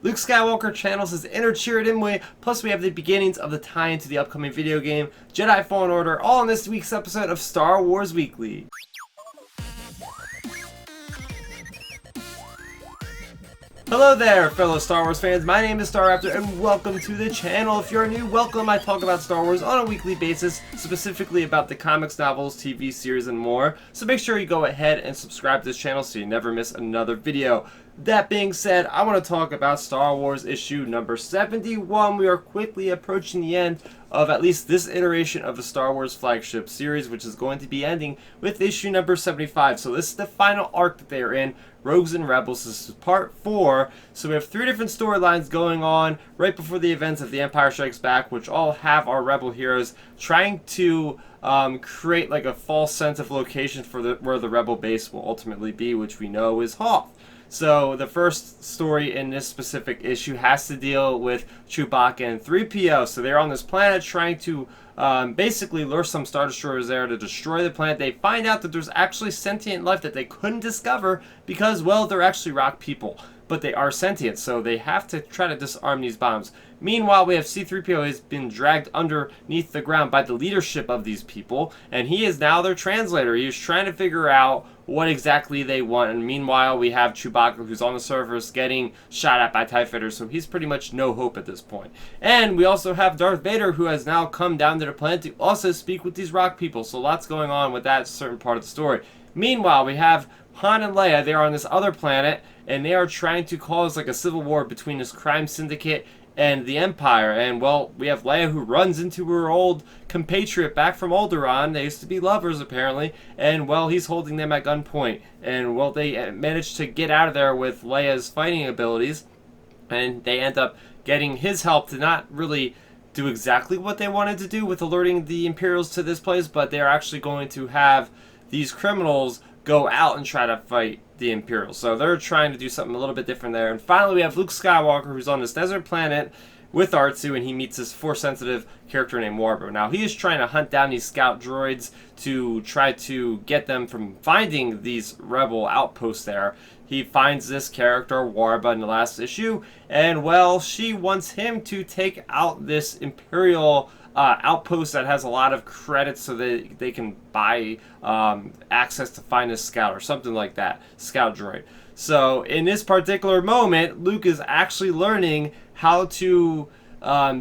Luke Skywalker channels his inner Cere Junda, plus we have the beginnings of the tie-in to the upcoming video game, Jedi Fallen Order, all in this week's episode of Star Wars Weekly. Hello there, fellow Star Wars fans. My name is Starrapter, and welcome to the channel. If you're new, welcome. I talk about Star Wars on a weekly basis, specifically about the comics, novels, TV series, and more. So make sure you go ahead and subscribe to this channel so you never miss another video. That being said, I want to talk about Star Wars issue number 71. We are quickly approaching the end of at least this iteration of the Star Wars flagship series, which is going to be ending with issue number 75. So this is the final arc that they are in, Rogues and Rebels. This is part 4. So we have 3 different storylines going on right before the events of The Empire Strikes Back, which all have our rebel heroes trying to create like a false sense of location for where the rebel base will ultimately be, which we know is Hoth. So the first story in this specific issue has to deal with Chewbacca and 3PO. So they're on this planet trying to basically lure some Star Destroyers there to destroy the planet. They find out that there's actually sentient life that they couldn't discover because, well, they're actually rock people. But they are sentient, so they have to try to disarm these bombs. Meanwhile, we have C-3PO has been dragged underneath the ground by the leadership of these people, and he is now their translator. He is trying to figure out what exactly they want, and meanwhile, we have Chewbacca, who's on the surface, getting shot at by TIE fighters, so he's pretty much no hope at this point. And we also have Darth Vader, who has now come down to the planet to also speak with these rock people, so lots going on with that certain part of the story. Meanwhile, we have Han and Leia. They are on this other planet, and they are trying to cause like a civil war between this crime syndicate and the Empire. And, well, we have Leia, who runs into her old compatriot back from Alderaan. They used to be lovers, apparently. And, well, he's holding them at gunpoint. And, well, they managed to get out of there with Leia's fighting abilities. And they end up getting his help to not really do exactly what they wanted to do with alerting the Imperials to this place, but they're actually going to have these criminals go out and try to fight the Imperials. So they're trying to do something a little bit different there. And finally, we have Luke Skywalker, who's on this desert planet with R2, and he meets this Force-sensitive character named Warbo. Now, he is trying to hunt down these scout droids to try to get them from finding these rebel outposts there. He finds this character, Warba, in the last issue, and, well, she wants him to take out this Imperial outpost that has a lot of credits so that they can buy access to find a scout or something like that, scout droid. So in this particular moment, Luke is actually learning how to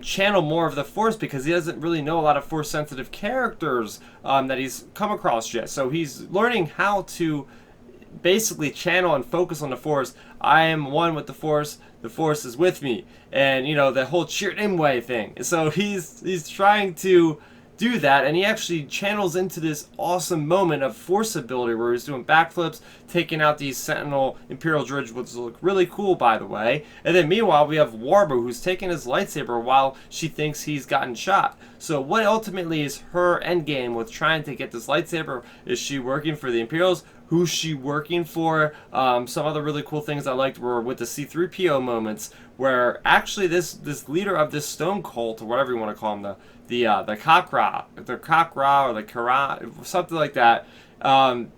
channel more of the Force because he doesn't really know a lot of Force-sensitive characters that he's come across yet. So he's learning how to basically channel and focus on the Force. I am one with the Force is with me, and you know, the whole Cere Junda thing. So he's trying to do that, and he actually channels into this awesome moment of Force ability where he's doing backflips, taking out these Sentinel Imperial droids, which look really cool, by the way. And then meanwhile, we have Warbo, who's taking his lightsaber while she thinks he's gotten shot. So what ultimately is her endgame with trying to get this lightsaber? Is she working for the Imperials? Who's she working for? Some other really cool things I liked were with the C-3PO moments, where actually this leader of this stone cult, or whatever you want to call him, the Kakra or the Kara, something like that,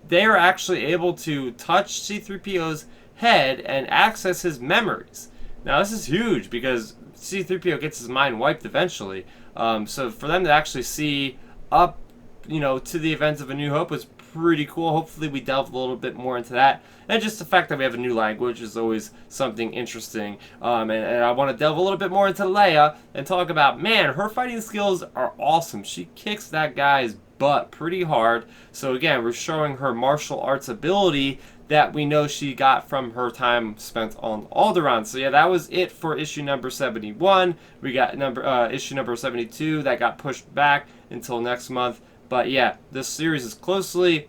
they are actually able to touch C-3PO's head and access his memories. Now this is huge because C-3PO gets his mind wiped eventually. So for them to actually see up, you know, to the events of A New Hope was pretty cool. Hopefully we delve a little bit more into that. And just the fact that we have a new language is always something interesting. And I want to delve a little bit more into Leia and talk about, man, her fighting skills are awesome. She kicks that guy's butt pretty hard. So again, we're showing her martial arts ability that we know she got from her time spent on Alderaan. So yeah, that was it for issue number 71. We got issue number 72 that got pushed back until next month. But yeah, this series is fastly,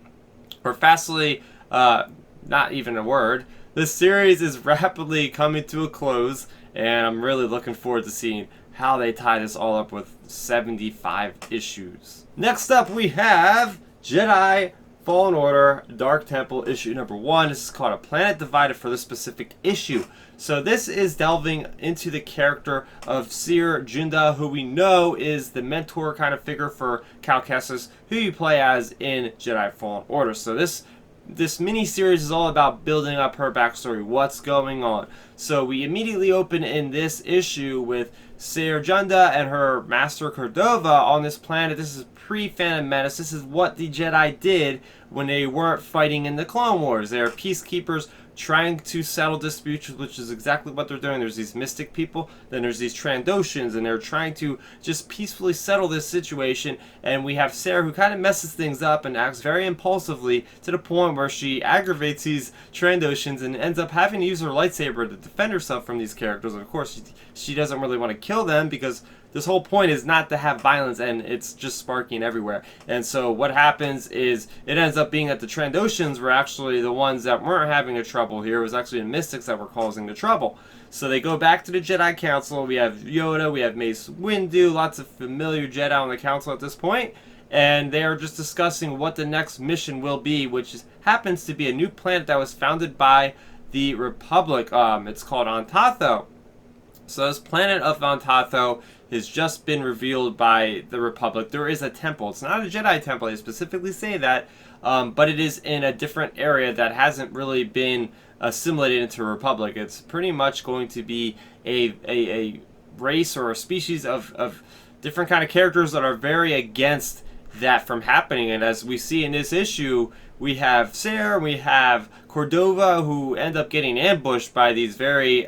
not even a word. This series is rapidly coming to a close, and I'm really looking forward to seeing how they tie this all up with 75 issues. Next up, we have Jedi Fallen Order Dark Temple issue number 1. This is called A Planet Divided for this specific issue. So this is delving into the character of Cere Junda, who we know is the mentor kind of figure for Cal Kestis, who you play as in Jedi Fallen Order. So this this mini-series is all about building up her backstory, what's going on. So we immediately open in this issue with Cere Junda and her master Cordova on this planet. This is pre-Phantom Menace. This is what the Jedi did when they weren't fighting in the Clone Wars. They're peacekeepers trying to settle disputes, which is exactly what they're doing. There's these mystic people, then there's these Trandoshans, and they're trying to just peacefully settle this situation. And we have Cere, who kind of messes things up and acts very impulsively to the point where she aggravates these Trandoshans and ends up having to use her lightsaber to defend herself from these characters. And of course, she doesn't really want to kill them, because this whole point is not to have violence, and it's just sparking everywhere. And so what happens is it ends up being that the Trandoshans were actually the ones that weren't having the trouble here. It was actually the Mystics that were causing the trouble. So they go back to the Jedi Council. We have Yoda, we have Mace Windu, lots of familiar Jedi on the Council at this point. And they are just discussing what the next mission will be, which happens to be a new planet that was founded by the Republic. It's called Antatho. So this planet of Antatho has just been revealed by the Republic. There is a temple. It's not a Jedi temple, they specifically say that, but it is in a different area that hasn't really been assimilated into the Republic. It's pretty much going to be a race or a species of different kind of characters that are very against that from happening. And as we see in this issue, we have Cere, we have Cordova, who end up getting ambushed by these very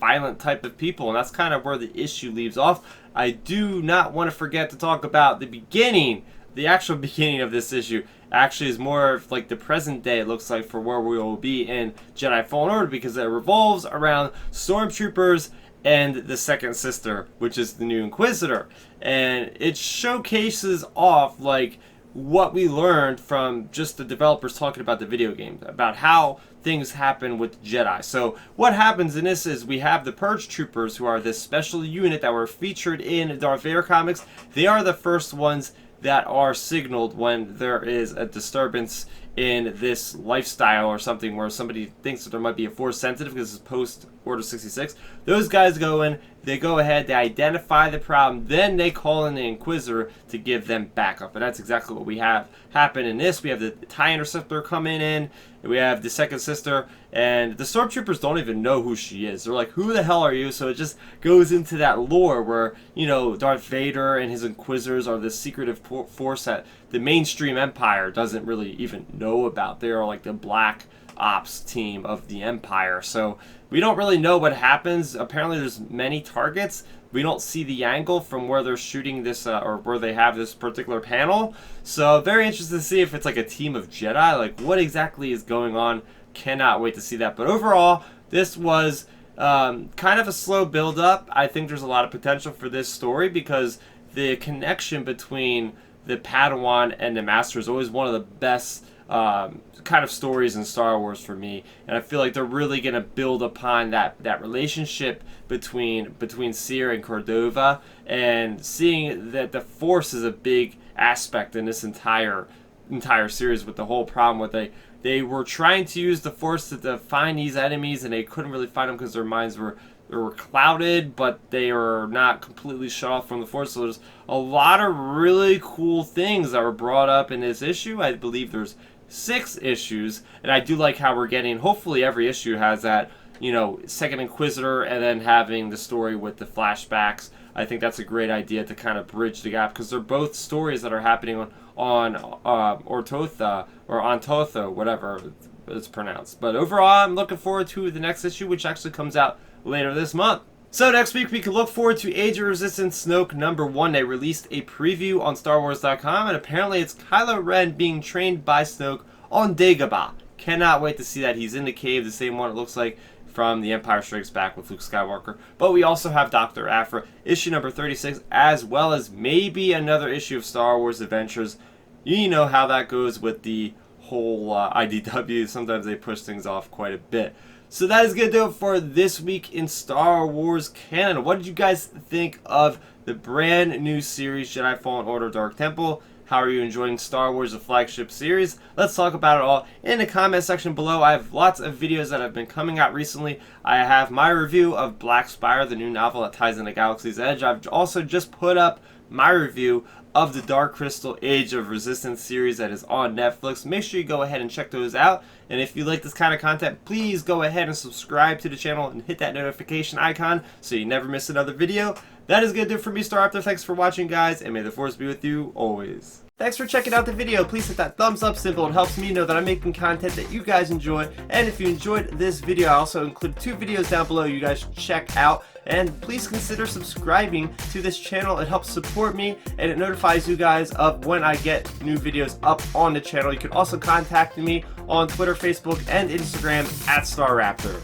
violent type of people, and that's kind of where the issue leaves off. I do not want to forget to talk about the beginning. The actual beginning of this issue actually is more of like the present day, it looks like, for where we will be in Jedi Fallen Order, because it revolves around stormtroopers and the second sister, which is the new Inquisitor. And it showcases off like what we learned from just the developers talking about the video game, about how things happen with Jedi. So what happens in this is we have the Purge Troopers, who are this special unit that were featured in Darth Vader comics. They are the first ones that are signaled when there is a disturbance in this lifestyle or something where somebody thinks that there might be a force sensitive, because it's post Order 66. Those guys go in, they go ahead, they identify the problem, then they call in the Inquisitor to give them backup. And that's exactly what we have happen in this. We have the TIE Interceptor coming in, we have the second sister, and the Stormtroopers don't even know who she is. They're like, who the hell are you? So it just goes into that lore where, you know, Darth Vader and his Inquisitors are this secretive force that the mainstream Empire doesn't really even know about. They are like the black ops team of the Empire. So we don't really know what happens. Apparently there's many targets. We don't see the angle from where they're shooting this or where they have this particular panel. So very interested to see if it's like a team of Jedi. Like what exactly is going on. Cannot wait to see that. But overall, this was kind of a slow build up. I think there's a lot of potential for this story, because the connection between the Padawan and the Master is always one of the best kind of stories in Star Wars for me, and I feel like they're really going to build upon that relationship between Cere and Cordova, and seeing that the Force is a big aspect in this entire series, with the whole problem with they were trying to use the Force to find these enemies, and they couldn't really find them because their minds were clouded, but they were not completely shut off from the Force. So there's a lot of really cool things that were brought up in this issue. I believe there's 6 issues, and I do like how we're getting, hopefully every issue has that, you know, second Inquisitor, and then having the story with the flashbacks. I think that's a great idea to kind of bridge the gap, because they're both stories that are happening on Ortotha, or Antotho, whatever it's pronounced. But overall, I'm looking forward to the next issue, which actually comes out later this month. So next week we can look forward to Age of Resistance Snoke #1. They released a preview on StarWars.com, and apparently it's Kylo Ren being trained by Snoke on Dagobah. Cannot wait to see that. He's in the cave, the same one it looks like from The Empire Strikes Back with Luke Skywalker. But we also have Dr. Aphra, issue number 36, as well as maybe another issue of Star Wars Adventures. You know how that goes with the whole IDW. Sometimes they push things off quite a bit. So that is going to do it for this week in Star Wars canon. What did you guys think of the brand new series, Jedi Fallen Order Dark Temple? How are you enjoying Star Wars, the flagship series? Let's talk about it all in the comment section below. I have lots of videos that have been coming out recently. I have my review of Black Spire, the new novel that ties into Galaxy's Edge. I've also just put up my review of the Dark Crystal Age of Resistance series that is on Netflix. Make sure you go ahead and check those out. And if you like this kind of content, please go ahead and subscribe to the channel and hit that notification icon so you never miss another video. That is going to do it for me, Starrapter. Thanks for watching, guys, and may the Force be with you always. Thanks for checking out the video. Please hit that thumbs up symbol. It helps me know that I'm making content that you guys enjoy. And if you enjoyed this video, I also include 2 videos down below you guys should check out. And please consider subscribing to this channel. It helps support me and it notifies you guys of when I get new videos up on the channel. You can also contact me on Twitter, Facebook, and Instagram at Starrapter.